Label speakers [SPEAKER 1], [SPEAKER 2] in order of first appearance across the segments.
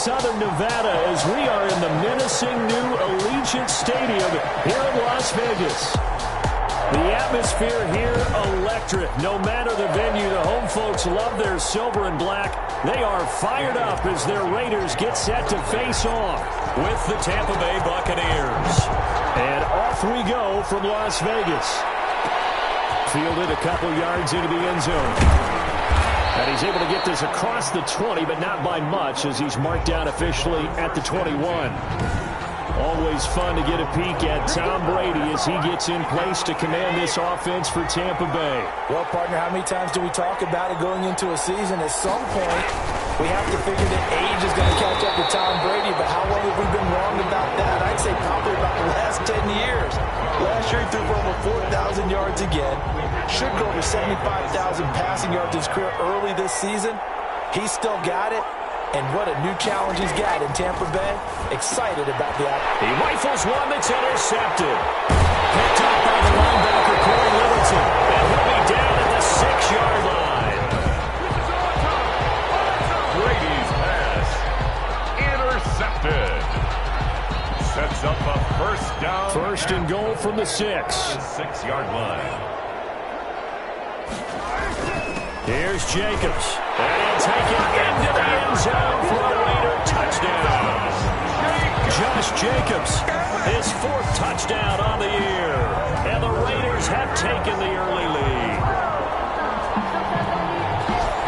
[SPEAKER 1] Southern Nevada as we are in the menacing new Allegiant Stadium here in Las Vegas. The atmosphere here, electric. No matter the venue, the home folks love their silver and black. They are fired up as their Raiders get set to face off with the Tampa Bay Buccaneers. And off we go from Las Vegas. Fielded a couple yards into the end zone. And he's able to get this across the 20, but not by much as he's marked down officially at the 21. Always fun to get a peek at Tom Brady as he gets in place to command this offense for Tampa Bay.
[SPEAKER 2] Well, partner, how many times do we talk about it going into a season? At some point, we have to figure that age is going to catch up to Tom Brady, but how long have we been wrong about that? I'd say probably about the last 10 years. Last year, he threw for over 4,000 yards again. Should go over 75,000 passing yards in his career early this season. He's still got it. And what a new challenge he's got in Tampa Bay. Excited about the opportunity.
[SPEAKER 1] He rifles one that's intercepted. Picked up by the linebacker, Corey Littleton. And he'll be down at the 6-yard line.
[SPEAKER 3] Brady's pass intercepted. Sets up a first down.
[SPEAKER 1] First and goal from the 6.
[SPEAKER 3] The 6-yard line.
[SPEAKER 1] Here's Jacobs. And he'll take it into the end zone for a Raider touchdown. Josh Jacobs, his 4th touchdown on the year. And the Raiders have taken the early lead.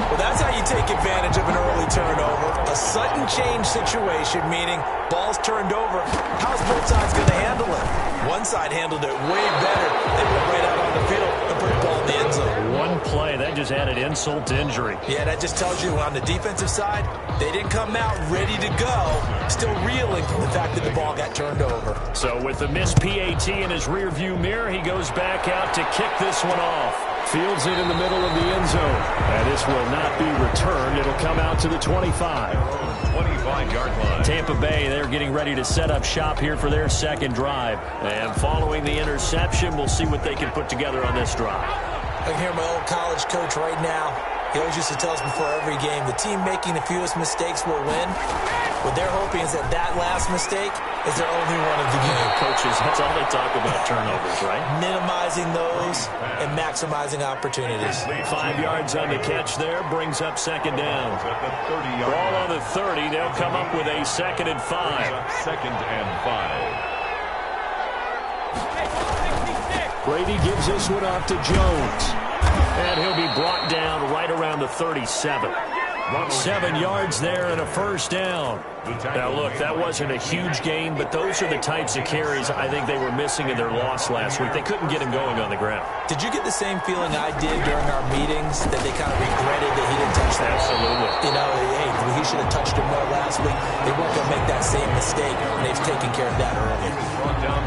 [SPEAKER 2] Well, that's how you take advantage of an early turnover. A sudden change situation, meaning ball's turned over. How's both sides going to handle it? One side handled it way better. They went right out on the field and put the ball in the end zone.
[SPEAKER 1] One play, that just added insult to injury.
[SPEAKER 2] Yeah, that just tells you on the defensive side, they didn't come out ready to go, still reeling from the fact that the ball got turned over.
[SPEAKER 1] So with the missed PAT in his rearview mirror, he goes back out to kick this one off. Fields it in the middle of the end zone. And this will not be returned. It'll come out to the 25.
[SPEAKER 3] 25-yard line.
[SPEAKER 1] Tampa Bay, they're getting ready to set up shop here for their second drive. And following the interception, we'll see what they can put together on this drive.
[SPEAKER 2] I can hear my old college coach right now. He always used to tell us before every game, the team making the fewest mistakes will win. What they're hoping is that that last mistake is their only one of the game.
[SPEAKER 1] Coaches, that's all they talk about, turnovers, right?
[SPEAKER 2] Minimizing those and maximizing opportunities.
[SPEAKER 1] 5 yards on the catch there, brings up second down. Ball on the 30, they'll come up with a 2nd and 5.
[SPEAKER 3] Second and 5.
[SPEAKER 1] Brady gives this one off to Jones. And he'll be brought down right around the 37. 7 yards there and a first down. Now, look, that wasn't a huge gain, but those are the types of carries I think they were missing in their loss last week. They couldn't get him going on the ground.
[SPEAKER 2] Did you get the same feeling I did during our meetings, that they kind of regretted that he didn't touch that?
[SPEAKER 1] Absolutely.
[SPEAKER 2] You know, hey, he should have touched him more last week. They weren't going to make that same mistake, and they've taken care of that earlier.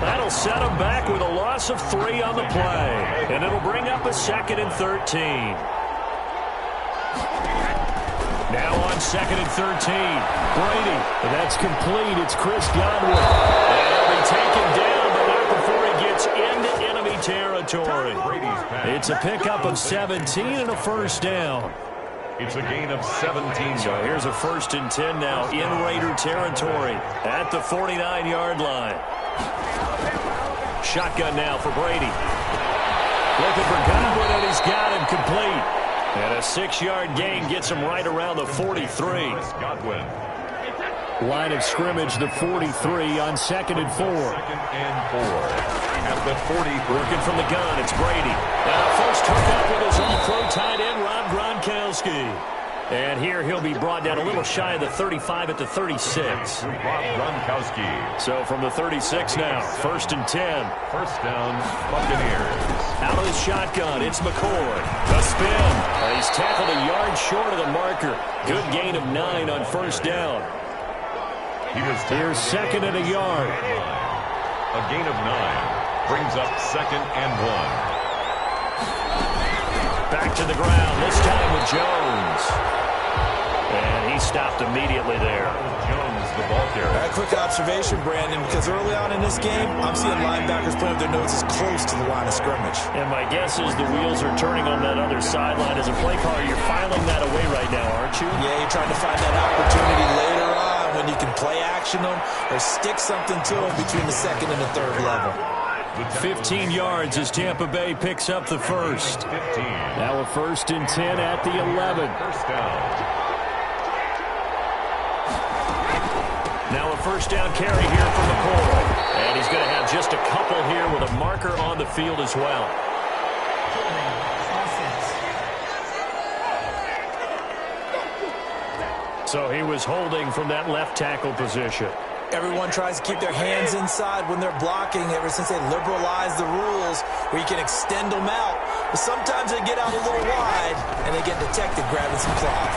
[SPEAKER 1] That'll set him back with a loss of 3 on the play. And it'll bring up a 2nd and 13. Now on 2nd and 13. Brady. And that's complete. It's Chris Godwin. And he'll be taken down, but not before he gets into enemy territory. It's a pickup of 17 and a first down.
[SPEAKER 3] It's a gain of 17.
[SPEAKER 1] So here's a 1st and 10 now in Raider territory at the 49-yard line. Shotgun now for Brady. Looking for Godwin, and he's got him complete. And a 6-yard gain gets him right around the 43.
[SPEAKER 3] Godwin.
[SPEAKER 1] Line of scrimmage, the 43 on 2nd and 4.
[SPEAKER 3] 2nd and 4. At the 40.
[SPEAKER 1] Working from the gun, it's Brady. And a first hookup with his all-pro tight end, Rob Gronkowski. And here he'll be brought down a little shy of the 35 at the 36.
[SPEAKER 3] Rob Gronkowski.
[SPEAKER 1] So from the 36 now, 1st and 10.
[SPEAKER 3] First down, Buccaneers.
[SPEAKER 1] Out of the shotgun, it's McCoy. A spin. He's tackled a yard short of the marker. Good gain of 9 on first down. Here's 2nd and a yard.
[SPEAKER 3] A gain of 9 brings up 2nd and 1.
[SPEAKER 1] Back to the ground, this time with Jones. And he stopped immediately there.
[SPEAKER 3] Jones, the ball carrier.
[SPEAKER 2] A quick observation, Brandon, because early on in this game, I'm seeing linebackers putting up their noses close to the line of scrimmage.
[SPEAKER 1] And my guess is the wheels are turning on that other sideline. As a play caller, you're filing that away right now, aren't you?
[SPEAKER 2] Yeah, you're trying to find that opportunity later on when direction them or stick something to them between the second and the third level.
[SPEAKER 1] 15 yards as Tampa Bay picks up the first. Now a 1st and 10 at the 11.
[SPEAKER 3] First down.
[SPEAKER 1] Now a 1st down carry here from McCoy. And he's going to have just a couple here with a marker on the field as well. So he was holding from that left tackle position.
[SPEAKER 2] Everyone tries to keep their hands inside when they're blocking ever since they liberalized the rules where you can extend them out. But sometimes they get out a little wide and they get detected grabbing some cloth.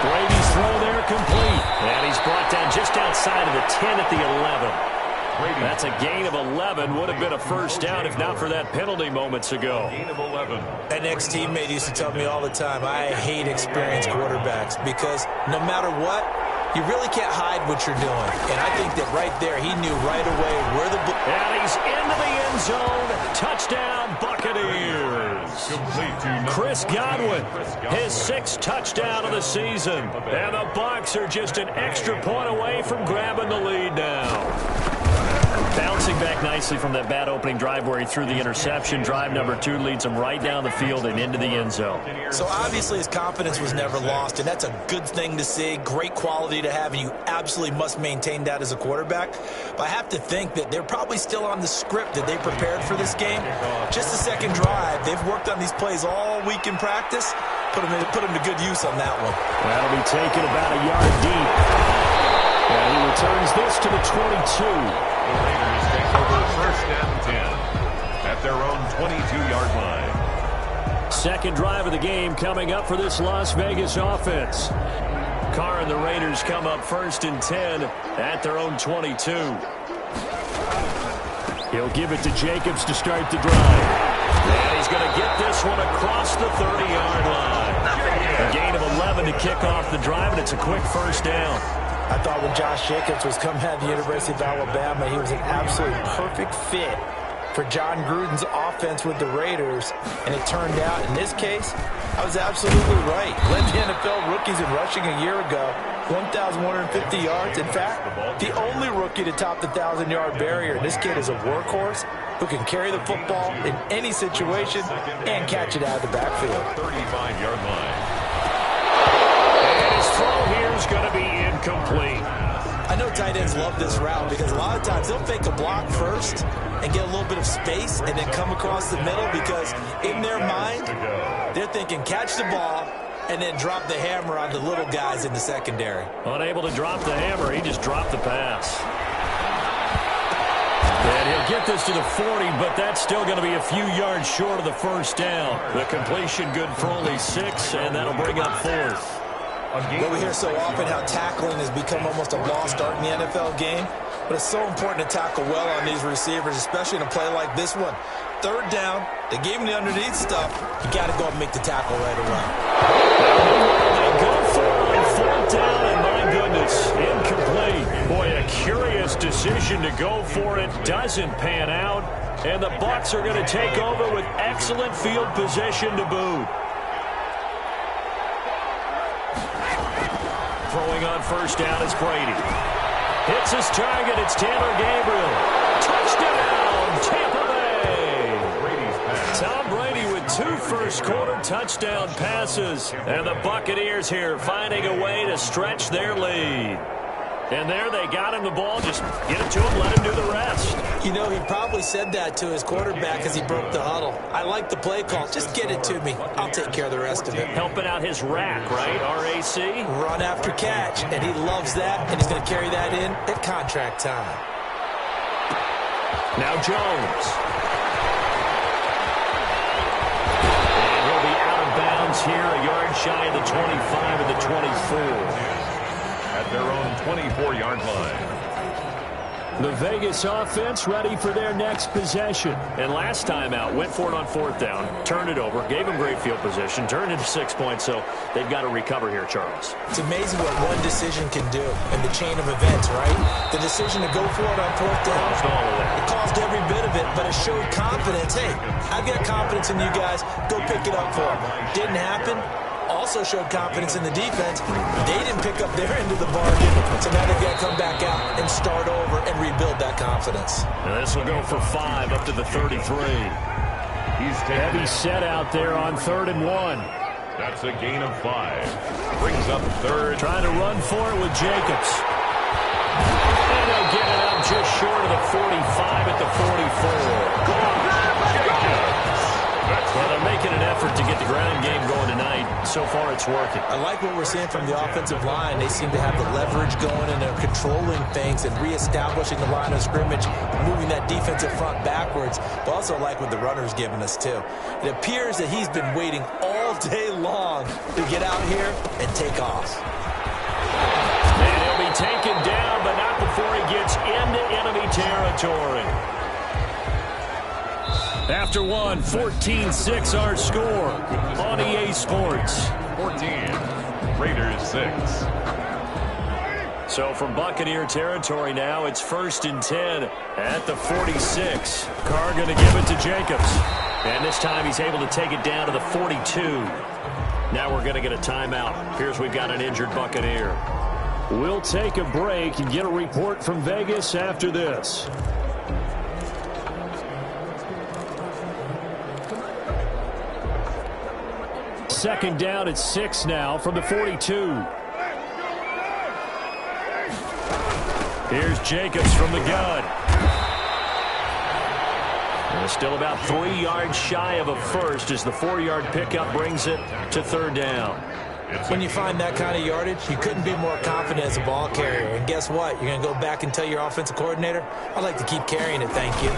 [SPEAKER 1] Brady's throw there complete. And he's brought down just outside of the 10 at the 11. That's a gain of 11. Would have been a 1st down if not for that penalty moments ago.
[SPEAKER 3] Gain of 11.
[SPEAKER 2] An ex-teammate used to tell me all the time, I hate experienced quarterbacks because no matter what, you really can't hide what you're doing. And I think that right there, he knew right away where the...
[SPEAKER 1] And he's into the end zone. Touchdown, Buccaneers. Chris Godwin, his 6th touchdown of the season. And the Bucs are just an extra point away from grabbing the lead now. Bouncing back nicely from that bad opening drive where he threw the interception. Drive number 2 leads him right down the field and into the end zone.
[SPEAKER 2] So obviously his confidence was never lost, and that's a good thing to see, great quality to have, and you absolutely must maintain that as a quarterback. But I have to think that they're probably still on the script that they prepared for this game. Just the second drive, they've worked on these plays all week in practice. Put them to good use on that one.
[SPEAKER 1] That'll be taken about a yard deep. And he returns this to the 22.
[SPEAKER 3] The Raiders take over 1st and 10 at their own 22-yard line.
[SPEAKER 1] Second drive of the game coming up for this Las Vegas offense. Carr and the Raiders come up 1st and 10 at their own 22. He'll give it to Jacobs to start the drive. And he's going to get this one across the 30-yard line. A gain of 11 to kick off the drive, and it's a quick 1st down.
[SPEAKER 2] I thought when Josh Jacobs was coming out of the University of Alabama, he was an absolutely perfect fit for John Gruden's offense with the Raiders. And it turned out, in this case, I was absolutely right. Led the NFL rookies in rushing a year ago, 1,150 yards. In fact, the only rookie to top the 1,000-yard barrier. And this kid is a workhorse who can carry the football in any situation and catch it out of the backfield.
[SPEAKER 3] 35-yard line.
[SPEAKER 1] Throw here is going to be incomplete.
[SPEAKER 2] I know tight ends love this route because a lot of times they'll fake a block first and get a little bit of space and then come across the middle because in their mind, they're thinking catch the ball and then drop the hammer on the little guys in the secondary.
[SPEAKER 1] Unable to drop the hammer, he just dropped the pass. And he'll get this to the 40, but that's still going to be a few yards short of the 1st down. The completion good for only 6, and that'll bring up 4th.
[SPEAKER 2] Well, we hear so often how tackling has become almost a lost art in the NFL game, but it's so important to tackle well on these receivers, especially in a play like this one. 3rd down, they gave him the underneath stuff. You got to go and make the tackle right away.
[SPEAKER 1] They go for it on 4th down, and my goodness, incomplete. Boy, a curious decision to go for it. Doesn't pan out, and the Bucs are going to take over with excellent field position to boot. Throwing on 1st down, it's Brady. Hits his target, it's Taylor Gabriel. Touchdown, Tampa Bay! Tom Brady with 2 first-quarter touchdown passes. And the Buccaneers here finding a way to stretch their lead. And there they got him the ball. Just get it to him, let him do the rest.
[SPEAKER 2] You know, he probably said that to his quarterback as he broke the huddle. I like the play call. Just get it to me. I'll take care of the rest of it.
[SPEAKER 1] Helping out his rack, right? RAC?
[SPEAKER 2] Run after catch. And he loves that, and he's going to carry that in at contract time.
[SPEAKER 1] Now Jones. And he'll be out of bounds here, a yard shy of the 25 of the 24.
[SPEAKER 3] At their own 24-yard line.
[SPEAKER 1] The Vegas offense ready for their next possession. And last time out, went for it on 4th down, turned it over, gave them great field position, turned into 6 points, so they've got to recover here, Charles.
[SPEAKER 2] It's amazing what one decision can do in the chain of events, right? The decision to go for it on 4th down, it caused every bit of it, but it showed confidence. Hey, I've got confidence in you guys. Go pick it up for them. Didn't happen. Also showed confidence in the defense. They didn't pick up their end of the bargain, so now they've got to come back out start over and rebuild that confidence.
[SPEAKER 1] And this will go for 5 up to the 33.
[SPEAKER 3] He's
[SPEAKER 1] Heavy set out there on 3rd and 1.
[SPEAKER 3] That's a gain of 5. Brings up 3rd.
[SPEAKER 1] Trying to run for it with Jacobs. And they'll get it up just short of the 45 at the 44. Well, they're making an effort to get the ground game going tonight. So far, it's working.
[SPEAKER 2] I like what we're seeing from the offensive line. They seem to have the leverage going, and they're controlling things and reestablishing the line of scrimmage, moving that defensive front backwards. But also like what the runner's giving us, too. It appears that he's been waiting all day long to get out here and take off.
[SPEAKER 1] And he'll be taken down, but not before he gets into enemy territory. After 14-6 our score on EA Sports.
[SPEAKER 3] 14. Raiders 6.
[SPEAKER 1] So from Buccaneer territory now, it's 1st and 10 at the 46. Carr going to give it to Jacobs. And this time he's able to take it down to the 42. Now we're going to get a timeout. Here's we've got an injured Buccaneer. We'll take a break and get a report from Vegas after this. Second down at 6 now from the 42. Here's Jacobs from the gun. And still about 3 yards shy of a first as the 4-yard pickup brings it to 3rd down.
[SPEAKER 2] When you find that kind of yardage, you couldn't be more confident as a ball carrier. And guess what? You're going to go back and tell your offensive coordinator, I'd like to keep carrying it, thank you.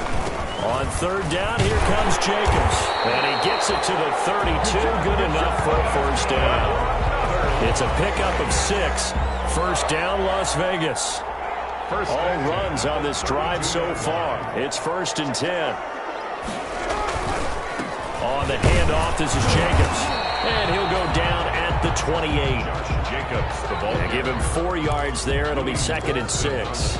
[SPEAKER 1] On 3rd down, here comes Jacobs. And he gets it to the 32. Good enough for a 1st down. It's a pickup of 6. 1st down, Las Vegas. All runs on this drive so far. It's 1st and 10. On the handoff, this is Jacobs. And he'll go down at the 28.
[SPEAKER 3] Jacobs, the ball.
[SPEAKER 1] And give him 4 yards there. It'll be 2nd and 6.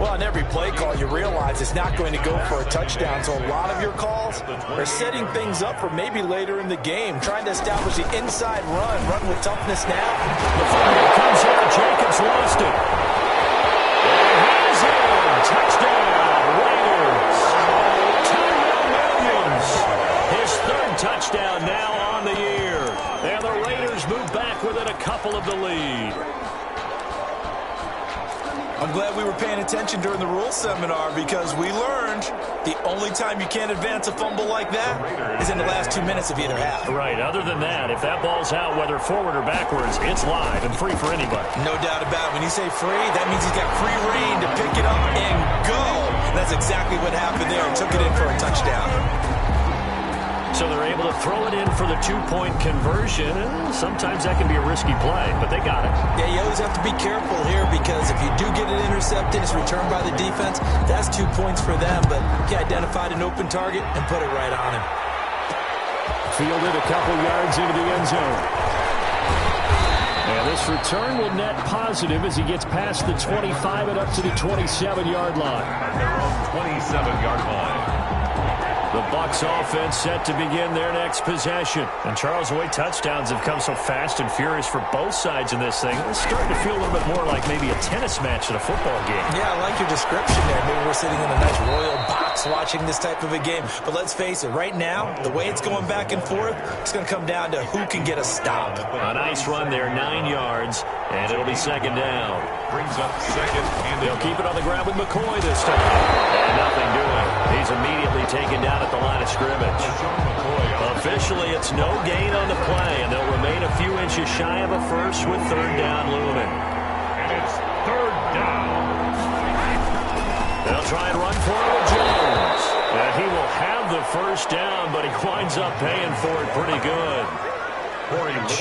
[SPEAKER 2] Well, on every play call, you realize it's not going to go for a touchdown. So a lot of your calls are setting things up for maybe later in the game, trying to establish the inside run with toughness now.
[SPEAKER 1] The fumble comes out. Jacobs lost it. And he's in. Touchdown, Raiders. Tyrell Williams. His 3rd touchdown now on the year. And the Raiders move back within a couple of the lead.
[SPEAKER 2] I'm glad we were paying attention during the rules seminar because we learned the only time you can't advance a fumble like that is in the last 2 minutes of either half.
[SPEAKER 1] Right. Other than that, if that ball's out, whether forward or backwards, it's live and free for anybody.
[SPEAKER 2] No doubt about it. When you say free, that means he's got free reign to pick it up and go. And that's exactly what happened there. Took it in for a touchdown.
[SPEAKER 1] So they're able to throw it in for the 2-point conversion. And sometimes that can be a risky play, but they got it.
[SPEAKER 2] Yeah, you always have to be careful here because if you do get it intercepted, it's returned by the defense. That's 2 points for them, but he identified an open target and put it right on him.
[SPEAKER 1] Fielded a couple yards into the end zone. And this return will net positive as he gets past the 25 and up to the 27-yard line.
[SPEAKER 3] At their own 27-yard line.
[SPEAKER 1] The Bucs offense set to begin their next possession. And Charles, the way touchdowns have come so fast and furious for both sides in this thing, it's starting to feel a little bit more like maybe a tennis match at a football game.
[SPEAKER 2] Yeah, I like your description there. Maybe we're sitting in a nice royal box watching this type of a game. But let's face it, right now, the way it's going back and forth, it's going to come down to who can get a stop.
[SPEAKER 1] A nice run there, 9 yards, and it'll be 2nd down.
[SPEAKER 3] Brings up 2nd. And
[SPEAKER 1] they'll keep it on the ground with McCoy this time. And nothing doing. He's immediately taken down at the line of scrimmage. Officially, it's no gain on the play, and they'll remain a few inches shy of a first with 3rd down looming.
[SPEAKER 3] And it's 3rd down.
[SPEAKER 1] They'll try and run for it with Jones. And he will have the 1st down, but he winds up paying for it pretty good.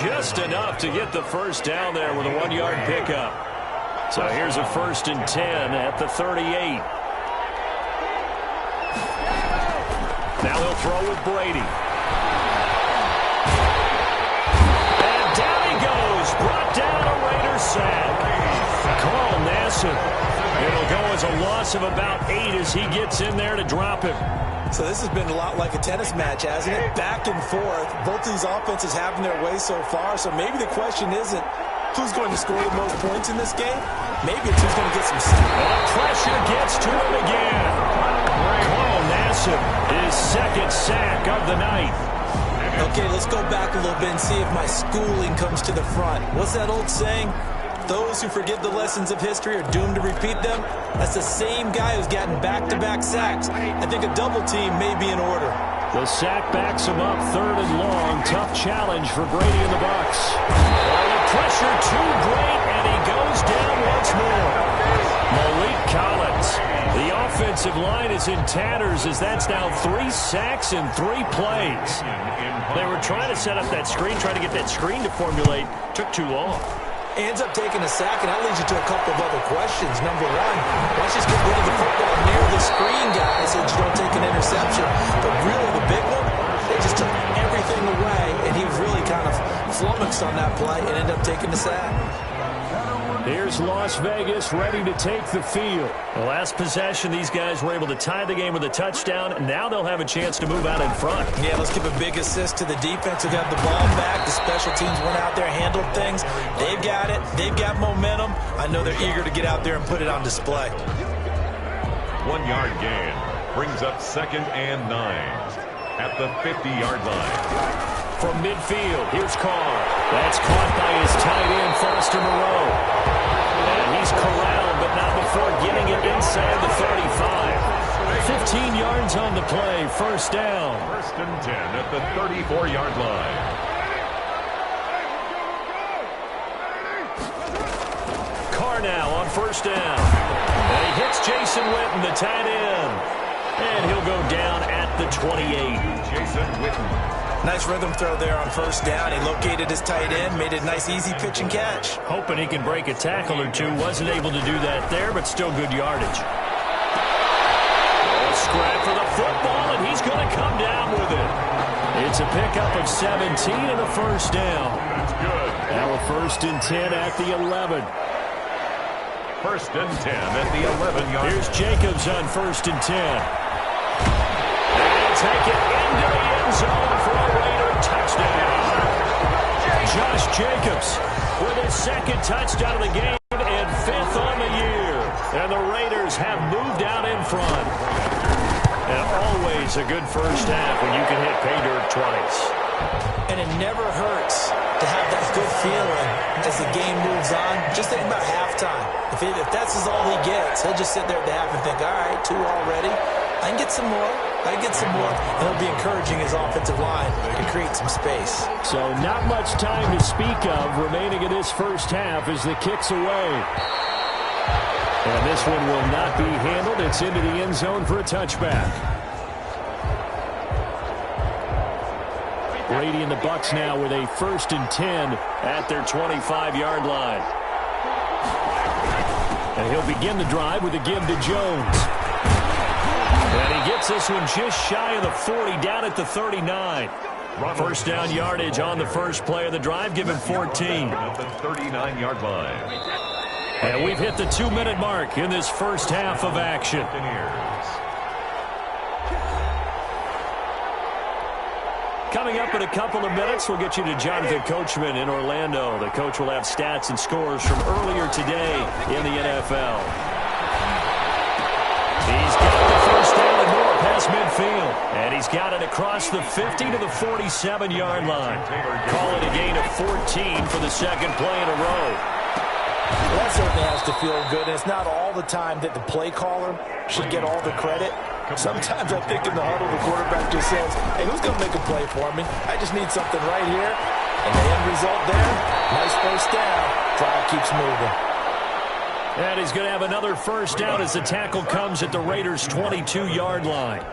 [SPEAKER 1] Just enough to get the 1st down there with a 1-yard pickup. So here's a 1st and 10 at the 38. Now he'll throw with Brady. And down he goes. Brought down a Raiders sack. Carl Nassib. It'll go as a loss of about 8 as he gets in there to drop him.
[SPEAKER 2] So this has been a lot like a tennis match, hasn't it? Back and forth. Both these offenses having their way so far. So maybe the question isn't who's going to score the most points in this game? Maybe it's who's going to get some sacks.
[SPEAKER 1] Pressure gets to him again. Carl Nassib, his second sack of the night.
[SPEAKER 2] Okay, let's go back a little bit and see if my schooling comes to the front. What's that old saying? Those who forget the lessons of history are doomed to repeat them. That's the same guy who's gotten back-to-back sacks. I think a double team may be in order.
[SPEAKER 1] The sack backs him up, 3rd and long. Tough challenge for Brady and the Bucs. The pressure too great, and he goes down once more. Malik Collins. The offensive line is in tatters as that's now 3 sacks in 3 plays. They were trying to set up that screen, trying to get that screen to formulate. Took too long.
[SPEAKER 2] Ends up taking a sack, and that leads you to a couple of other questions. Number one, let's just get rid of the football near the screen, guys, so that you don't take an interception. But really, the big one, they just took everything away, and he was really kind of flummoxed on that play and ended up taking the sack.
[SPEAKER 1] Here's Las Vegas ready to take the field. The last possession, these guys were able to tie the game with a touchdown, and now they'll have a chance to move out in front.
[SPEAKER 2] Yeah, let's give a big assist to the defense who got the ball back. The special teams went out there, handled things. They've got it. They've got momentum. I know they're eager to get out there and put it on display.
[SPEAKER 3] 1-yard gain brings up 2nd and 9 at the 50-yard line.
[SPEAKER 1] From midfield, here's Carr. That's caught by his tight end, Foster Moreau. And he's corralled, but not before getting it inside the 35. 15 yards on the play, 1st down.
[SPEAKER 3] 1st and 10 at the 34-yard line.
[SPEAKER 1] Carr now on 1st down. And he hits Jason Witten, the tight end. And he'll go down at the 28.
[SPEAKER 3] Jason Witten.
[SPEAKER 2] Nice rhythm throw there on 1st down. He located his tight end, made a nice easy pitch and catch.
[SPEAKER 1] Hoping he can break a tackle or two. Wasn't able to do that there, but still good yardage. Scrap for the football, and he's going to come down with it. It's a pickup of 17 and a 1st down.
[SPEAKER 3] That's good.
[SPEAKER 1] Now a 1st and 10 at the 11.
[SPEAKER 3] 1st and 10 at the 11-yard.
[SPEAKER 1] Here's Jacobs on 1st and 10. And take it into the end zone for a Raider touchdown. Josh Jacobs with his 2nd touchdown of the game and 5th on the year. And the Raiders have moved out in front. And always a good 1st half when you can hit pay dirt twice.
[SPEAKER 2] And it never hurts to have that good feeling as the game moves on. Just think about halftime. If that's all he gets, he'll just sit there at the half and think, all right, 2 already. I can get some more. I can get some more. And he'll be encouraging his offensive line to create some space.
[SPEAKER 1] So not much time to speak of remaining in this 1st half as the kick's away. And this one will not be handled. It's into the end zone for a touchback. Brady and the Bucs now with a 1st and 10 at their 25-yard line. And he'll begin the drive with a give to Jones. And he gets this one just shy of the 40, down at the 39. 1st down yardage on the first play of the drive, give him 14.
[SPEAKER 3] At the 39-yard line.
[SPEAKER 1] And we've hit the 2-minute mark in this 1st half of action. Coming up in a couple of minutes, we'll get you to Jonathan Coachman in Orlando. The coach will have stats and scores from earlier today in the NFL. He's got the 1st down and more past midfield. And he's got it across the 50 to the 47-yard line. Call it a gain of 14 for the 2nd play in a row.
[SPEAKER 2] Well, that certainly has to feel good. And it's not all the time that the play caller should get all the credit. Sometimes I think in the huddle, the quarterback just says, hey, who's going to make a play for me? I just need something right here. And the end result there, nice 1st down. Drive keeps moving.
[SPEAKER 1] And he's going to have another 1st down as the tackle comes at the Raiders' 22-yard line.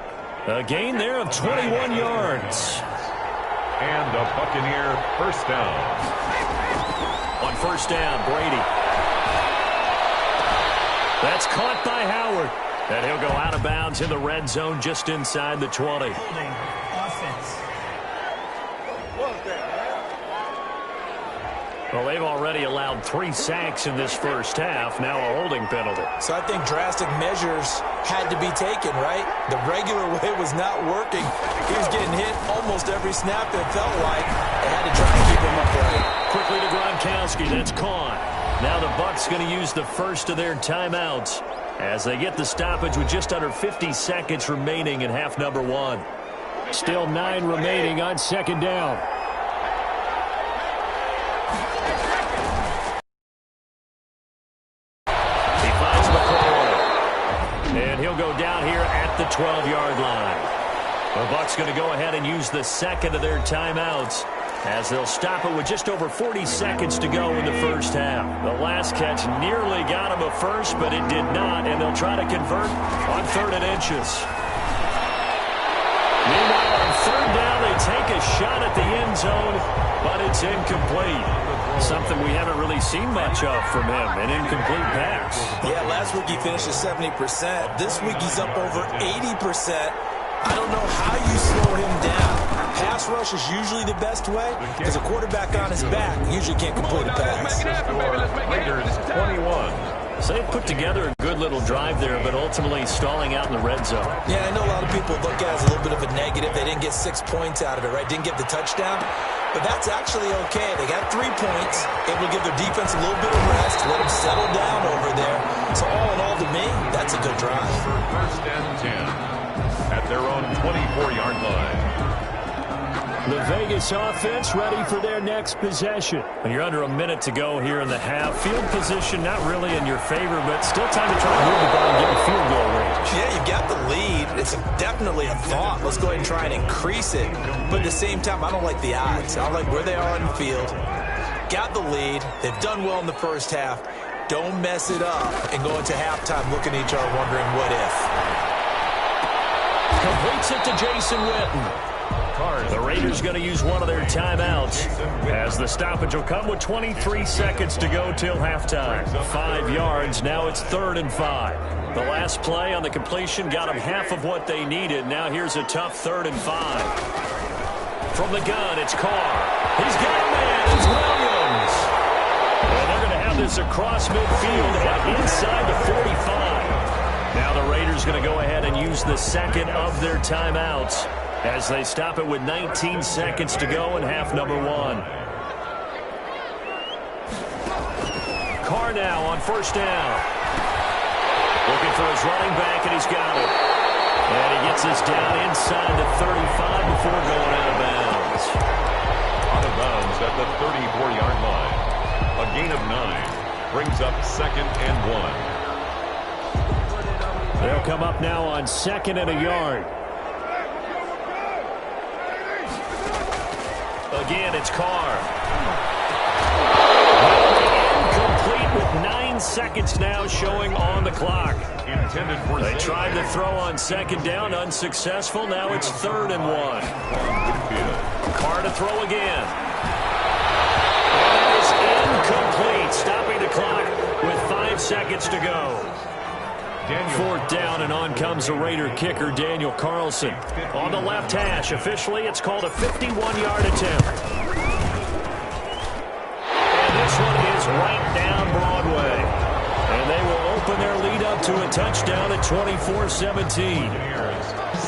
[SPEAKER 1] A gain there of 21 yards.
[SPEAKER 3] And a Buccaneer 1st down.
[SPEAKER 1] On 1st down, Brady. That's caught by Howard. And he'll go out of bounds in the red zone just inside the 20. Well, they've already allowed 3 sacks in this first half, now a holding penalty.
[SPEAKER 2] So I think drastic measures had to be taken, right? The regular way was not working. He was getting hit almost every snap, it felt like. They had to try and keep him upright.
[SPEAKER 1] Quickly to Gronkowski, that's caught. Now the Bucs going to use the first of their timeouts as they get the stoppage with just under 50 seconds remaining in half number 1. Still 9 remaining on second down. He'll go down here at the 12-yard line. The Bucs going to go ahead and use the second of their timeouts as they'll stop it with just over 40 seconds to go in the first half. The last catch nearly got him a first, but it did not, and they'll try to convert on 3rd and inches. Meanwhile, on 3rd down, they take a shot at the end zone, but it's incomplete. Something we haven't really seen much of from him, an incomplete pass.
[SPEAKER 2] Yeah, last week he finished at 70%. This week he's up over 80%. I don't know how you slow him down. Pass rush is usually the best way because a quarterback on his back usually can't complete a pass.
[SPEAKER 3] Raiders 21.
[SPEAKER 1] So they put together a good little drive there, but ultimately stalling out in the red zone.
[SPEAKER 2] Yeah, I know a lot of people look at it as a little bit of a negative. They didn't get 6 points out of it, right? Didn't get the touchdown. But that's actually okay. They got 3 points. Able to give their defense a little bit of rest, let them settle down over there. So all in all, to me, that's a good drive.
[SPEAKER 3] For 1st and 10 at their own 24-yard line.
[SPEAKER 1] The Vegas offense ready for their next possession. When you're under a minute to go here in the half, field position not really in your favor, but still time to try to move the ball and get in field goal range.
[SPEAKER 2] Yeah, you've got the lead. It's definitely a thought. Let's go ahead and try and increase it. But at the same time, I don't like the odds. I don't like where they are on the field. Got the lead. They've done well in the first half. Don't mess it up and go into halftime looking at each other wondering what if.
[SPEAKER 1] Completes it to Jason Witten. The Raiders going to use one of their timeouts as the stoppage will come with 23 seconds to go till halftime. 5 yards. Now it's 3rd and 5. The last play on the completion got them half of what they needed. Now here's a tough 3rd and 5. From the gun, it's Carr. He's got a man. It's Williams. And they're going to have this across midfield and inside the 45. Now the Raiders going to go ahead and use the second of their timeouts as they stop it with 19 seconds to go in half number 1. Carr now on 1st down. Looking for his running back, and he's got it. And he gets us down inside the 35 before going out of bounds.
[SPEAKER 3] Out of bounds at the 34-yard line. A gain of 9 brings up 2nd and 1.
[SPEAKER 1] They'll come up now on 2nd and a yard. Again, it's Carr. Incomplete with 9 seconds now showing on the clock. They tried to throw on 2nd down, unsuccessful. Now it's 3rd and 1. Carr to throw again. And it's incomplete, stopping the clock with 5 seconds to go. 4th down, and on comes the Raider kicker, Daniel Carlson. On the left hash, officially, it's called a 51-yard attempt. And this one is right down Broadway. And they will open their lead up to a touchdown at 24-17.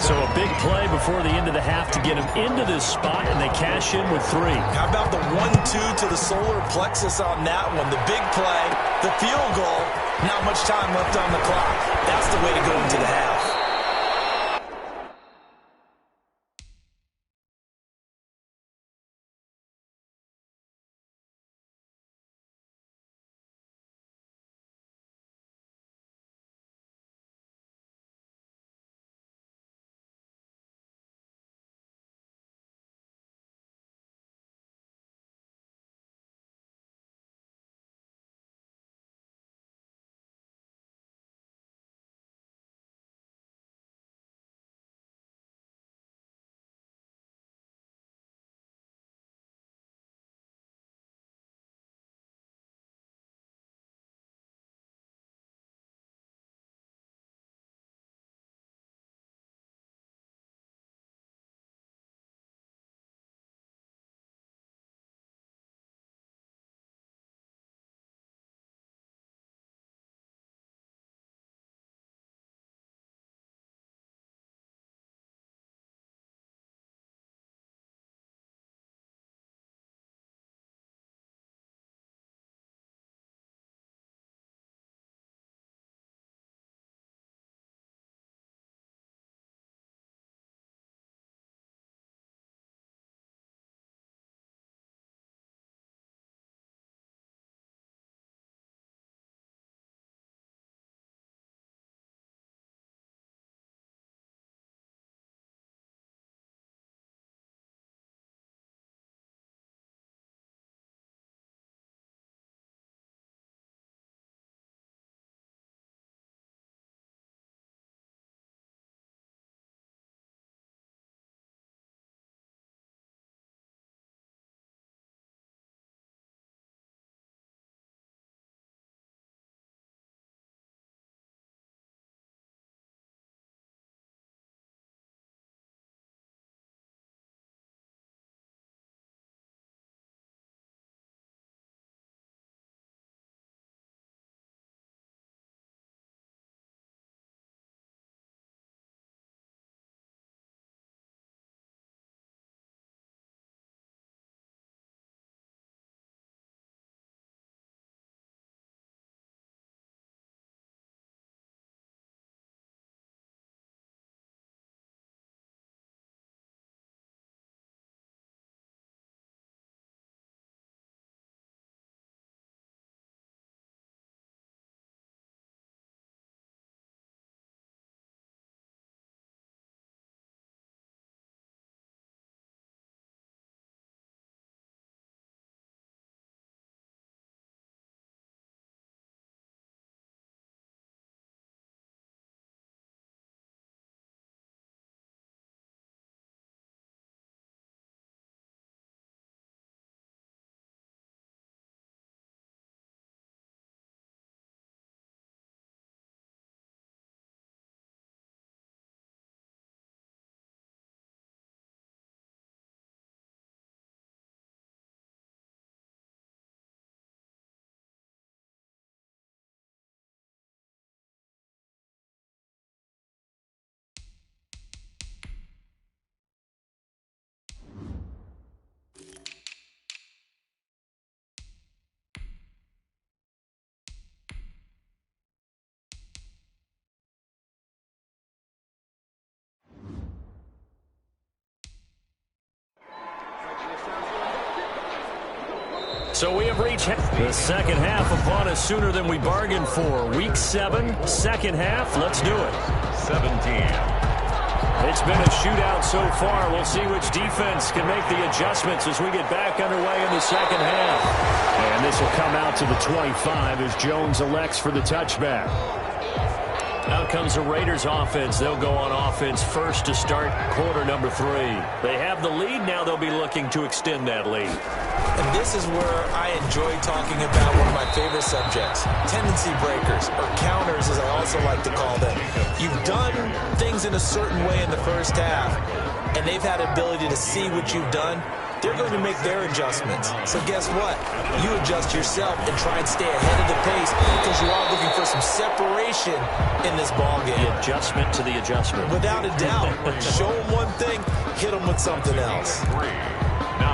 [SPEAKER 1] So a big play before the end of the half to get them into this spot, and they cash in with 3.
[SPEAKER 2] How about the 1-2 to the solar plexus on that one? The big play, the field goal, not much time left on the clock. That's the way to go into the half.
[SPEAKER 1] So we have reached the second half upon us sooner than we bargained for. Week 7, second half. Let's do it.
[SPEAKER 3] 17.
[SPEAKER 1] It's been a shootout so far. We'll see which defense can make the adjustments as we get back underway in the second half. And this will come out to the 25 as Jones elects for the touchback. Now comes the Raiders offense. They'll go on offense first to start quarter number 3. They have the lead. Now they'll be looking to extend that lead.
[SPEAKER 2] And this is where I enjoy talking about one of my favorite subjects, tendency breakers, or counters as I also like to call them. You've done things in a certain way in the first half, and they've had ability to see what you've done. They're going to make their adjustments. So guess what? You adjust yourself and try and stay ahead of the pace because you are looking for some separation in this ballgame.
[SPEAKER 1] The adjustment to the adjustment.
[SPEAKER 2] Without a doubt. Show them one thing, hit them with something else.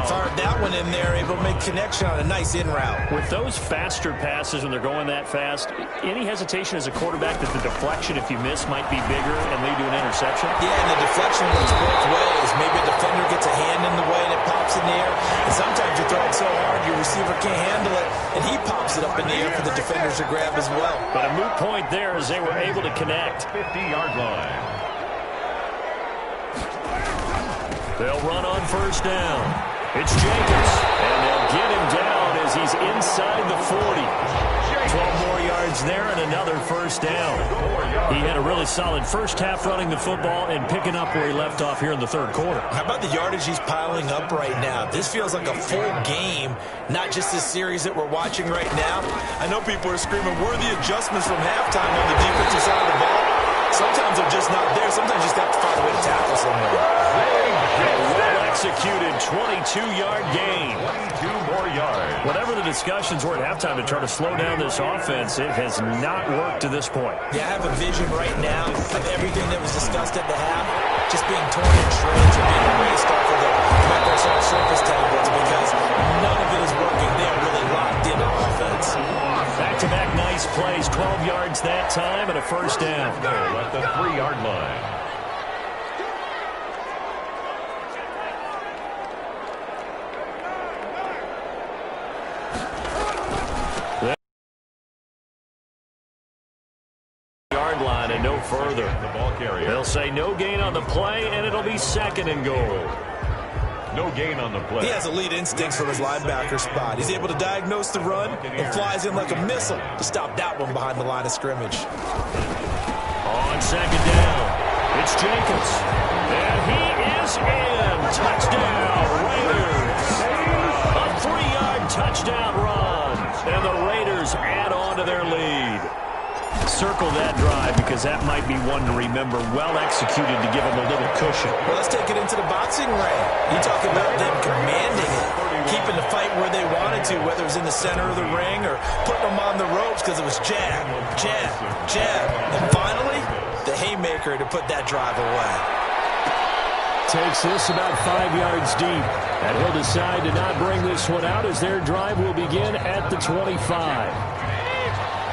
[SPEAKER 2] Fired that one in there, able to make connection on a nice in route.
[SPEAKER 1] With those faster passes when they're going that fast, any hesitation as a quarterback that the deflection, if you miss, might be bigger and lead to an interception?
[SPEAKER 2] Yeah, and the deflection works both ways. Maybe a defender gets a hand in the way and it pops in the air. And sometimes you throw it so hard your receiver can't handle it, and he pops it up in the air for the defenders to grab as well.
[SPEAKER 1] But a moot point there as they were able to connect.
[SPEAKER 3] 50-yard line.
[SPEAKER 1] They'll run on first down. It's Jacobs, and they'll get him down as he's inside the 40. 12 more yards there and another first down. He had a really solid first half running the football and picking up where he left off here in the third quarter.
[SPEAKER 2] How about the yardage he's piling up right now? This feels like a full game, not just this series that we're watching right now. I know people are screaming, where are the adjustments from halftime on the defensive side of the ball? Sometimes they're just not there. Sometimes you just have to find a way to tackle someone.
[SPEAKER 1] Well-executed 22-yard gain.
[SPEAKER 3] 22 more yards.
[SPEAKER 1] Whatever the discussions were at halftime to try to slow down this offense, it has not worked to this point.
[SPEAKER 2] Yeah, I have a vision right now of everything that was discussed at the half just being torn in shreds or being erased off of the Microsoft Surface tablets because none of it is working. They are really locked in on offense.
[SPEAKER 1] Back-to-back nice plays, 12 yards that time and a first down.
[SPEAKER 3] At the 3-yard line.
[SPEAKER 1] Line and no further.
[SPEAKER 3] The ball carrier.
[SPEAKER 1] They'll say no gain on the play, and it'll be second and goal.
[SPEAKER 3] No gain on the play.
[SPEAKER 2] He has elite instincts from his linebacker spot. He's able to diagnose the run and flies in like a missile to stop that one behind the line of scrimmage.
[SPEAKER 1] On second down, it's Jacobs. And he is in. Touchdown, Raiders. A 3-yard touchdown run. And the Raiders add on to their lead. Circle that drive because that might be one to remember. Well executed to give them a little cushion.
[SPEAKER 2] Well, let's take it into the boxing ring. You talk about them commanding it, keeping the fight where they wanted to, whether it was in the center of the ring or putting them on the ropes because it was jab, jab, jab. And finally, the haymaker to put that drive away.
[SPEAKER 1] Takes this about 5 yards deep. And he'll decide to not bring this one out as their drive will begin at the 25.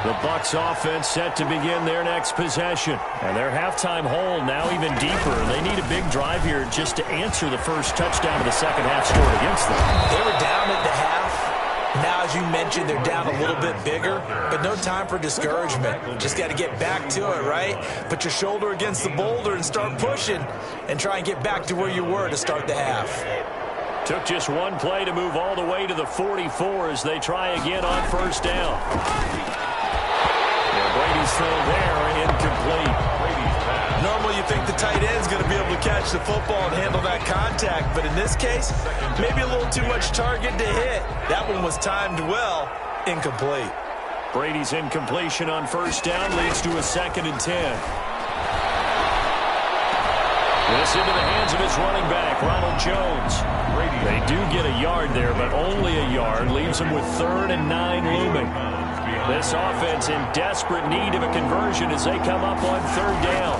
[SPEAKER 1] The Bucs offense set to begin their next possession. And their halftime hole now even deeper. They need a big drive here just to answer the first touchdown of the second half scored against them.
[SPEAKER 2] They were down at the half. Now, as you mentioned, they're down a little bit bigger, but no time for discouragement. Just got to get back to it, right? Put your shoulder against the boulder and start pushing and try and get back to where you were to start the half.
[SPEAKER 1] Took just one play to move all the way to the 44 as they try again on first down. Brady's throw there, incomplete.
[SPEAKER 2] Normally you think the tight end's going to be able to catch the football and handle that contact, but in this case, maybe a little too much target to hit. That one was timed well, incomplete.
[SPEAKER 1] Brady's incompletion on first down leads to a 2nd and 10. This into the hands of his running back, Ronald Jones. They do get a yard there, but only a yard. Leaves them with 3rd and 9 looming. This offense in desperate need of a conversion as they come up on 3rd down.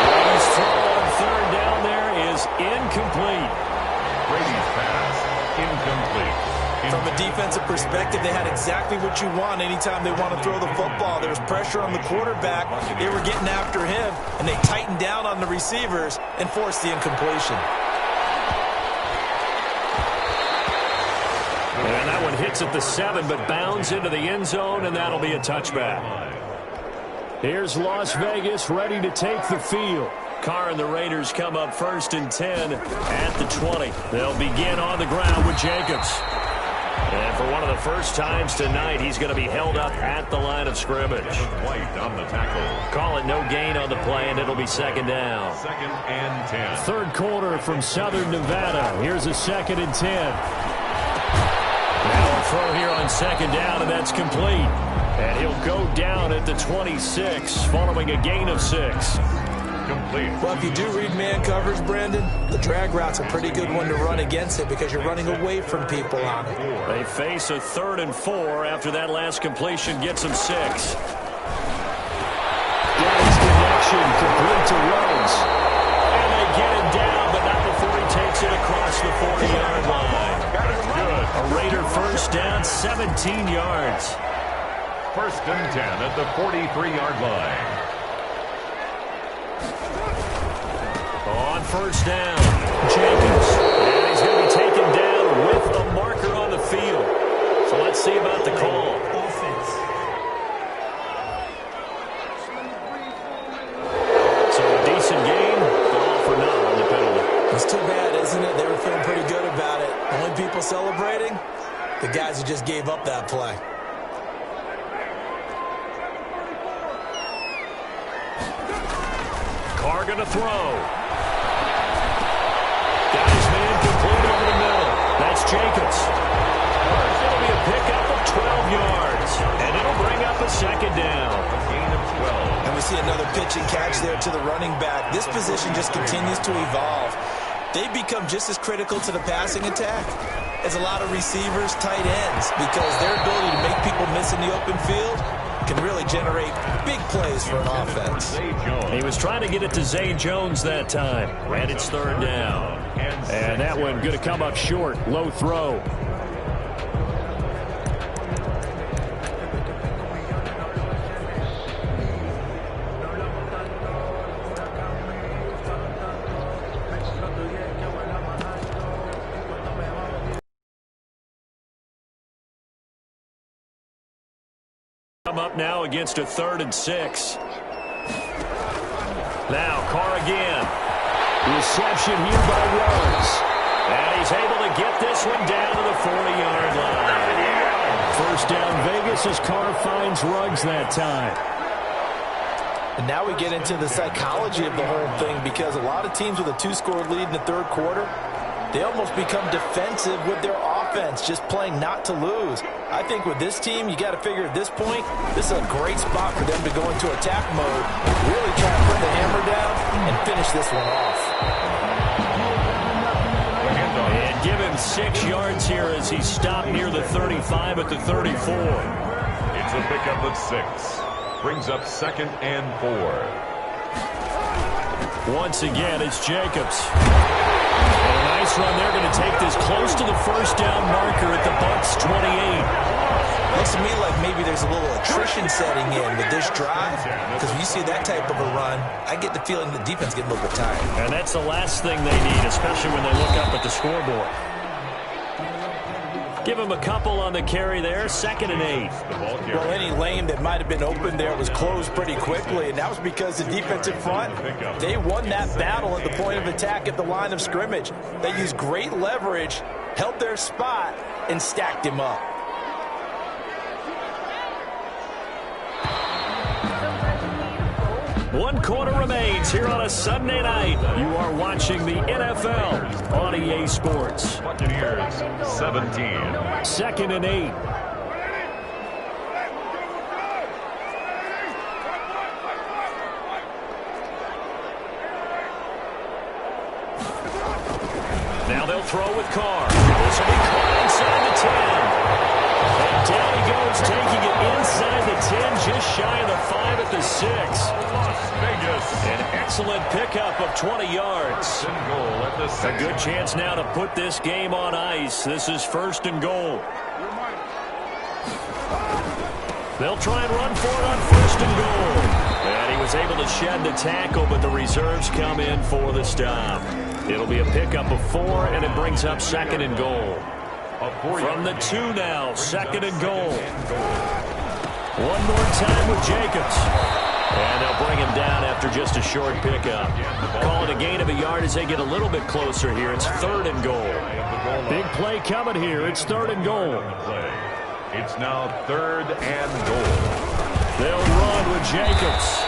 [SPEAKER 1] Brady's throw on 3rd down there is incomplete.
[SPEAKER 3] Brady's pass, incomplete.
[SPEAKER 2] From a defensive perspective, they had exactly what you want anytime they want to throw the football. There was pressure on the quarterback. They were getting after him, and they tightened down on the receivers and forced the incompletion.
[SPEAKER 1] Starts at the 7, but bounds into the end zone, and that'll be a touchback. Here's Las Vegas ready to take the field. Carr and the Raiders come up 1st and 10 at the 20. They'll begin on the ground with Jacobs. And for one of the first times tonight, he's going to be held up at the line of scrimmage.
[SPEAKER 3] White on the tackle.
[SPEAKER 1] Call it no gain on the play, and it'll be 2nd down.
[SPEAKER 3] 2nd and 10.
[SPEAKER 1] Third quarter from Southern Nevada. Here's a 2nd and 10. Now a throw here on 2nd down, and that's complete. And he'll go down at the 26 following a gain of 6.
[SPEAKER 3] Complete.
[SPEAKER 2] Well, if you do read man coverage, Brandon, the drag route's a pretty good one to run against it because you're running away from people on it.
[SPEAKER 1] They face a 3rd and 4 after that last completion gets them 6. Daddy's connection complete to Rhodes. And they get him down, but not before he takes it across the 40-yard line.
[SPEAKER 3] Good.
[SPEAKER 1] A Raider first down, 17 yards.
[SPEAKER 3] 1st and 10 at the 43-yard line.
[SPEAKER 1] On 1st down, Jacobs. And he's going to be taken down with a marker on the field. So let's see about the call. So a decent game, but all for naught on the penalty.
[SPEAKER 2] It's too bad, isn't it? They were feeling pretty good about it. The only people celebrating, the guys who just gave up that play.
[SPEAKER 1] Carr going to throw. Got his man complete over the middle. That's Jacobs. It'll be a pickup of 12 yards. And it'll bring up a 2nd down.
[SPEAKER 3] A gain of 12.
[SPEAKER 2] And we see another pitch and catch there to the running back. This position just continues to evolve. They become just as critical to the passing attack as a lot of receivers, tight ends, because their ability to make people miss in the open field can really generate big plays for an offense.
[SPEAKER 1] He was trying to get it to Zay Jones that time. And it's 3rd down. And that one going to come up short. Low throw. Come up now against a 3rd and 6. Now Carr again. Reception here by Rhodes. And he's able to get this one down to the 40-yard line. First down Vegas as Carr finds Ruggs that time.
[SPEAKER 2] And now we get into the psychology of the whole thing because a lot of teams with a 2-score lead in the 3rd quarter, they almost become defensive with their offense, just playing not to lose. I think with this team, you got to figure at this point, this is a great spot for them to go into attack mode, really try to put the hammer down and finish this one off.
[SPEAKER 1] And give him 6 yards here as he stopped near the 35 at the 34.
[SPEAKER 3] It's a pickup of 6. Brings up 2nd and 4.
[SPEAKER 1] Once again, it's Jacobs. And a nice run. They're going to take this close to the first down marker at the Bucs 28.
[SPEAKER 2] Looks to me like maybe there's a little attrition setting in with this drive, because when you see that type of a run, I get the feeling the defense getting a little bit tired.
[SPEAKER 1] And that's the last thing they need, especially when they look up at the scoreboard. Give him a couple on the carry there. 2nd and 8.
[SPEAKER 2] Well, any lane that might have been open there was closed pretty quickly, and that was because the defensive front, they won that battle at the point of attack at the line of scrimmage. They used great leverage, held their spot, and stacked him up.
[SPEAKER 1] One quarter remains here on a Sunday night. You are watching the NFL on EA Sports.
[SPEAKER 3] Buccaneers, 17.
[SPEAKER 1] 2nd and 8. Now they'll throw with Carr. This will be Carr inside the 10. And down he goes, taking it inside the 10, just shy of the 5 at the 6.
[SPEAKER 3] Las Vegas.
[SPEAKER 1] An excellent pickup of 20 yards.
[SPEAKER 3] And goal at the 6.
[SPEAKER 1] A good chance now to put this game on ice. This is 1st and goal. They'll try and run for it on 1st and goal. And he was able to shed the tackle, but the reserves come in for the stop. It'll be a pickup of 4, and it brings up 2nd and goal. From the 2 now, 2nd and goal. One more time with Jacobs. And they'll bring him down after just a short pickup. Call it a gain of a yard as they get a little bit closer here. It's 3rd and goal. Big play coming here. It's 3rd and goal.
[SPEAKER 3] It's now 3rd and goal.
[SPEAKER 1] They'll run with Jacobs.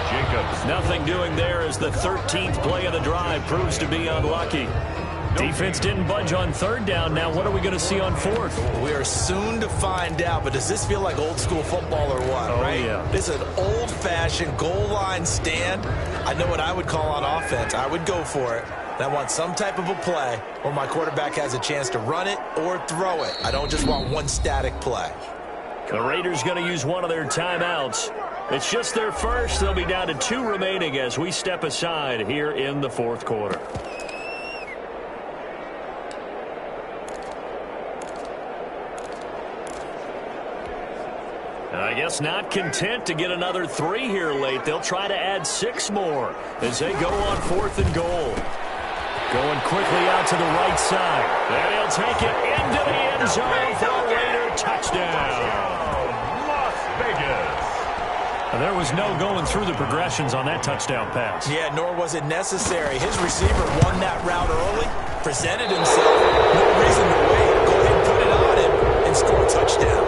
[SPEAKER 3] Jacobs.
[SPEAKER 1] Nothing doing there as the 13th play of the drive proves to be unlucky. Defense didn't budge on 3rd down. Now what are we going to see on 4th?
[SPEAKER 2] We are soon to find out, but does this feel like old school football or what, right?
[SPEAKER 1] Yeah.
[SPEAKER 2] This is an old-fashioned goal line stand. I know what I would call on offense. I would go for it. And I want some type of a play where my quarterback has a chance to run it or throw it. I don't just want one static play.
[SPEAKER 1] The Raiders going to use one of their timeouts. It's just their first. They'll be down to 2 remaining as we step aside here in the 4th quarter. I guess not content to get another 3 here late. They'll try to add 6 more as they go on 4th and goal. Going quickly out to the right side. And he'll take it into the end zone for a Raider touchdown.
[SPEAKER 3] Las Vegas.
[SPEAKER 1] There was no going through the progressions on that touchdown pass.
[SPEAKER 2] Yeah, nor was it necessary. His receiver won that route early, presented himself. No reason to wait. Go ahead and put it on him and score a touchdown.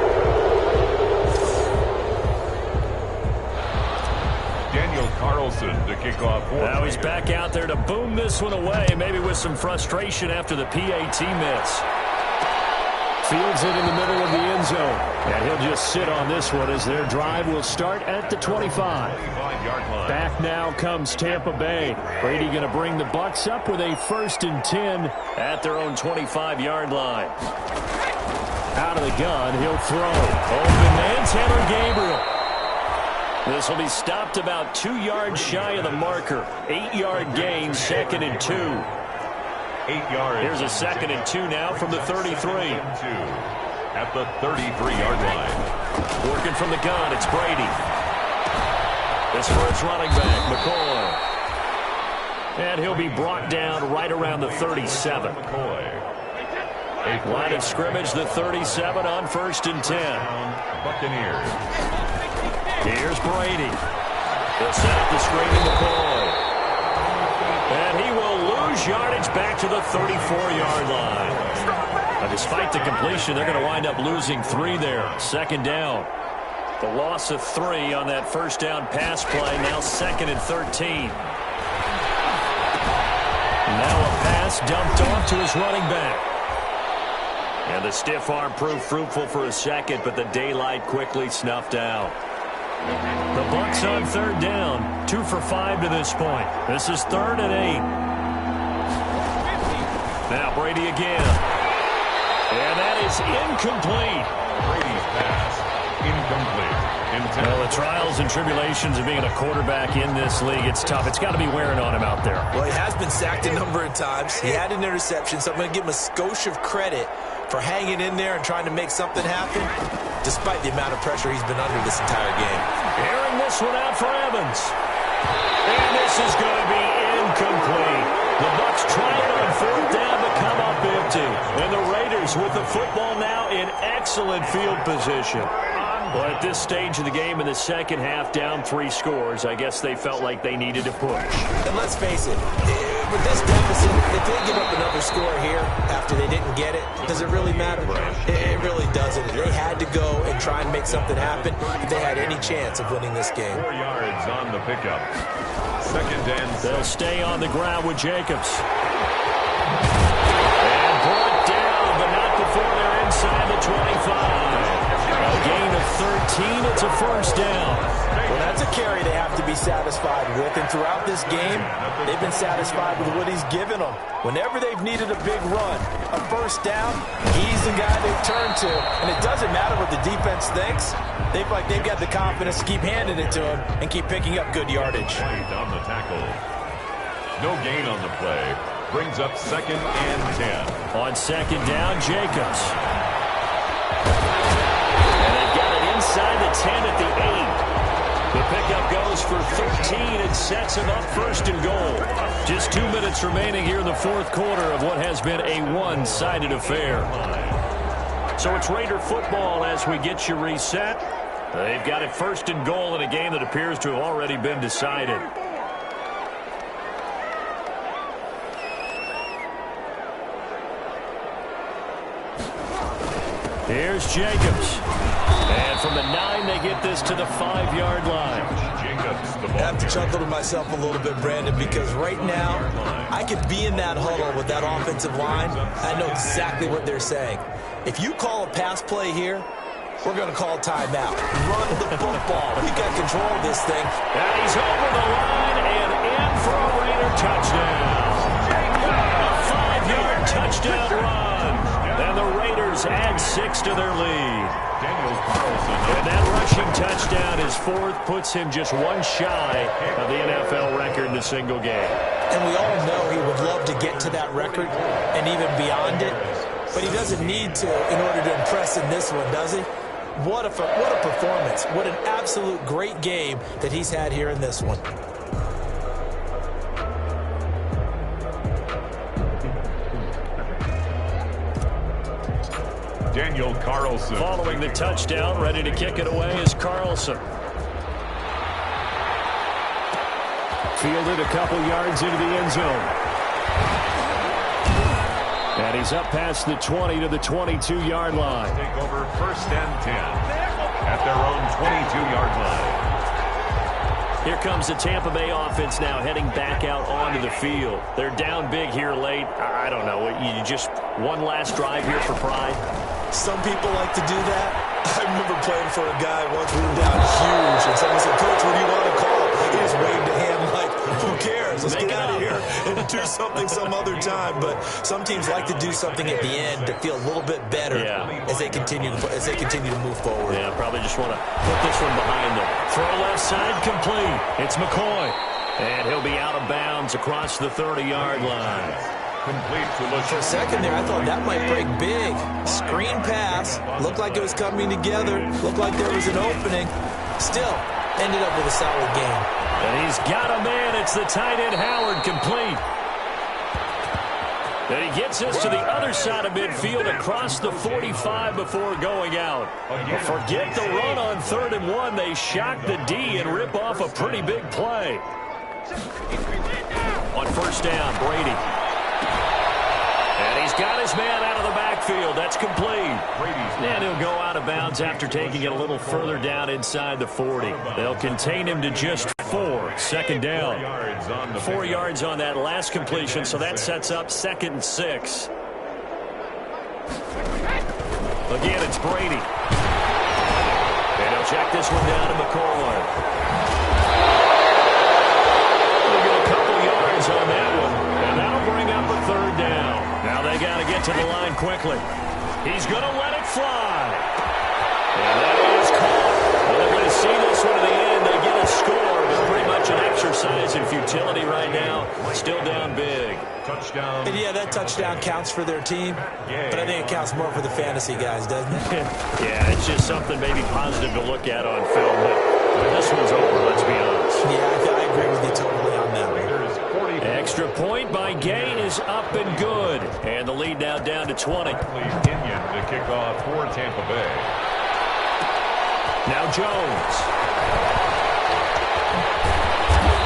[SPEAKER 3] Carlson to kick off.
[SPEAKER 1] Now he's back out there to boom this one away, maybe with some frustration after the PAT miss. Fields it in the middle of the end zone. And he'll just sit on this one as their drive will start at the 25. Back now comes Tampa Bay. Brady going to bring the Bucs up with a 1st and 10 at their own 25-yard line. Out of the gun, he'll throw. Open man, Taylor Gabriel. This will be stopped about 2 yards shy of the marker. 8-yard gain, 2nd and 2.
[SPEAKER 3] 8 yards.
[SPEAKER 1] Here's a 2nd and 2 now from the 33.
[SPEAKER 3] At the 33-yard line.
[SPEAKER 1] Working from the gun, it's Brady. This first running back, McCoy. And he'll be brought down right around the 37. Line of scrimmage, the 37 on 1st and 10.
[SPEAKER 3] Buccaneers.
[SPEAKER 1] Here's Brady. He'll set up the screen to McCoy. And he will lose yardage back to the 34-yard line. Now, despite the completion, they're going to wind up losing 3 there. 2nd down. The loss of 3 on that 1st down pass play. Now 2nd and 13. Now a pass dumped off to his running back. And the stiff arm proved fruitful for a second, but the daylight quickly snuffed out. The Bucs on 3rd down. 2 for 5 to this point. This is 3rd and 8. Now Brady again. And that is incomplete.
[SPEAKER 3] Brady's pass. Incomplete.
[SPEAKER 1] Well, the trials and tribulations of being a quarterback in this league, it's tough. It's got to be wearing on him out there.
[SPEAKER 2] Well, he has been sacked a number of times. He had an interception, so I'm going to give him a skosh of credit for hanging in there and trying to make something happen, despite the amount of pressure he's been under this entire game.
[SPEAKER 1] Airing this one out for Evans. And this is going to be incomplete. The Bucs try it on 4th down to come up empty. And the Raiders with the football now in excellent field position. Well, at this stage of the game in the second half, down 3 scores, I guess they felt like they needed to push.
[SPEAKER 2] And let's face it, with this deficit, if they give up another score here after they didn't get it, does it really matter? It really doesn't. They had to go and try and make something happen if they had any chance of winning this game.
[SPEAKER 3] 4 yards on the pickup. 2nd and 7.
[SPEAKER 1] They'll stay on the ground with Jacobs. And brought down, but not before they're inside the 25. A gain of 13, it's a 1st down.
[SPEAKER 2] Well, that's a carry they have to be satisfied with, and throughout this game, they've been satisfied with what he's given them. Whenever they've needed a big run, a 1st down, he's the guy they've turned to. And it doesn't matter what the defense thinks. They've got the confidence to keep handing it to him and keep picking up good yardage.
[SPEAKER 3] Right on the tackle. No gain on the play. Brings up 2nd and 10.
[SPEAKER 1] On 2nd down, Jacobs. Inside the 10 at the 8. The pickup goes for 15 and sets him up first and goal. Just 2 minutes remaining here in the fourth quarter of what has been a one-sided affair. So it's Raider football as we get you reset. They've got it first and goal in a game that appears to have already been decided. Here's Jacobs. And from the 9, they get this to the 5-yard line.
[SPEAKER 2] I have to chuckle to myself a little bit, Brandon, because right now I could be in that huddle with that offensive line. I know exactly what they're saying. If you call a pass play here, we're going to call timeout. Run the football. We got control of this thing.
[SPEAKER 1] And he's over the line and in for a Raider touchdown. A 5-yard touchdown run. And the Raiders add 6 to their lead. And that rushing touchdown, his fourth, puts him just one shy of the NFL record in a single game.
[SPEAKER 2] And we all know he would love to get to that record and even beyond it. But he doesn't need to in order to impress in this one, does he? What a performance. What an absolute great game that he's had here in this one.
[SPEAKER 3] Daniel Carlson.
[SPEAKER 1] Following the touchdown, ready to kick it away is Carlson. Fielded a couple yards into the end zone. And he's up past the 20 to the 22-yard line.
[SPEAKER 3] Take over first and 10 at their own 22-yard line.
[SPEAKER 1] Here comes the Tampa Bay offense now heading back out onto the field. They're down big here late. I don't know. You just one last drive here for pride.
[SPEAKER 2] Some people like to do that. I remember playing for a guy once we were down huge, and someone said, "Coach, what do you want to call?" He just waved a hand like, "Who cares? Let's get out of here and do something some other time." But some teams like to do something at the end to feel a little bit better as they continue to move forward.
[SPEAKER 1] Yeah, probably just want to put this one behind them. Throw left side complete. It's McCoy, and he'll be out of bounds across the 30-yard line.
[SPEAKER 3] Complete to
[SPEAKER 2] For a second there, I thought that might break big. Screen pass. Looked like it was coming together. Looked like there was an opening. Still, ended up with a solid game.
[SPEAKER 1] And he's got a man. It's the tight end Howard, complete. And he gets us to the other side of midfield across the 45 before going out. But forget the run on 3rd and 1. They shock the D and rip off a pretty big play. On first down, Brady. And he's got his man out of the backfield. That's complete. And he'll go out of bounds after taking it a little further down inside the 40. They'll contain him to just 4. Second down. 4 yards on that last completion, so that sets up 2nd and 6. Again, it's Brady. And he'll check this one down to McCoy. We'll get a couple yards on that one, and that'll bring up a 3rd down. Now they got to get to the line quickly. He's going to let it fly. And that is caught. Well, they're going to see this one to the end. They get a score, but pretty much an exercise in futility right now. Still down big.
[SPEAKER 3] touchdown.
[SPEAKER 2] And yeah, that touchdown counts for their team, but I think it counts more for the fantasy guys, doesn't it?
[SPEAKER 1] Yeah, it's just something maybe positive to look at on film. But this one's over, let's be honest.
[SPEAKER 2] Yeah, I agree with you totally on that one.
[SPEAKER 1] Extra point by Gay is up and good. And the lead now down to 20.
[SPEAKER 3] Inyan to kick off for Tampa Bay.
[SPEAKER 1] Now Jones.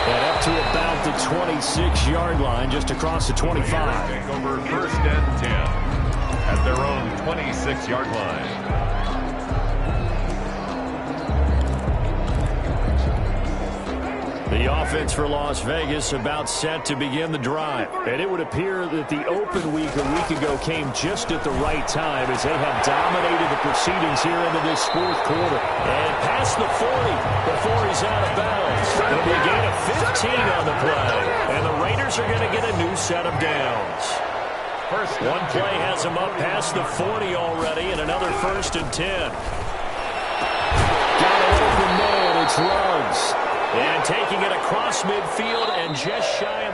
[SPEAKER 1] And up to about the 26-yard line, just across the 25.
[SPEAKER 3] Take over first and 10 at their own 26-yard line.
[SPEAKER 1] The offense for Las Vegas about set to begin the drive. And it would appear that the open week a week ago came just at the right time as they have dominated the proceedings here into this fourth quarter. And past the 40 before he's out of bounds. It'll be a gain of 15 on the play. And the Raiders are going to get a new set of downs. One play has them up past the 40 already and another 1st and 10. Got an open man. It's Ruggs. And taking it across midfield and just shy of